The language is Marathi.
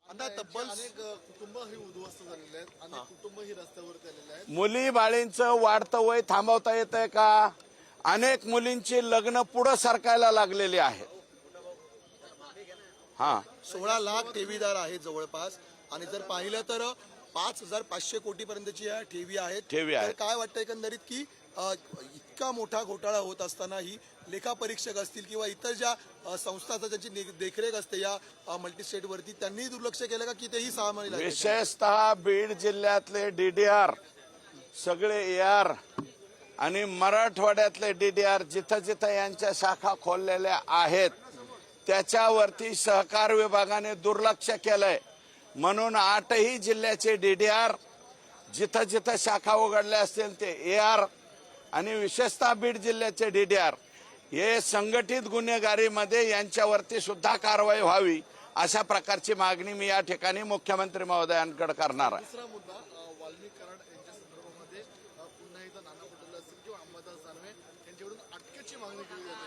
आता तब्बल अनेक कुटुंब ही उद्ध्वस्त झालेले आहेत, अनेक कुटुंब ही रस्त्यावरती आलेले आहेत. मुली बाळींचं वाढतं वय थांबवता येतंय का? अनेक मुलींची लग्न पुढे सरकायला लागलेली आहेत. 16 लाख ठेवीदार आहेत जवळपास, आणि जर पाहिलं तर 5,500 कोटीपर्यंतची या ठेवी आहेत. तर काय वाटतं एकंदरीत की इतका मोठा घोटाळा होत असतानाही लेखापरीक्षक असतील किंवा इतर ज्या संस्था असतात ज्यांची देखरेख असते या मल्टीस्टेटवरती, त्यांनी दुर्लक्ष केलं का की तेही 6 महिने लागले? विशेषतः बीड जिल्ह्यातले डीडीआर सगळे एआर आणि मराठवाड्यातले डीडीआर जिथं जिथं यांच्या शाखा खोललेल्या आहेत त्याच्यावरती सहकार विभागाने दुर्लक्ष केलंय. म्हणून 8ही जिल्ह्याचे डीडीआर जिथं जिथं शाखा उघडल्या असतील ते एआर आणि विशेषतः बीड जिल्ह्याचे डीडीआर हे संघटित गुन्हेगारीमध्ये यांच्यावरती सुद्धा कारवाई व्हावी अशा प्रकारची मागणी मी या ठिकाणी मुख्यमंत्री महोदयांकडे करणार आहे. दुसरा मुद्दा, वाल्मिक कराड यांच्या संदर्भामध्ये पुन्हा एकदा नाना पटोले असतील किंवा अंबादास दानवे यांच्याकडून अटकेची मागणी केली जाते.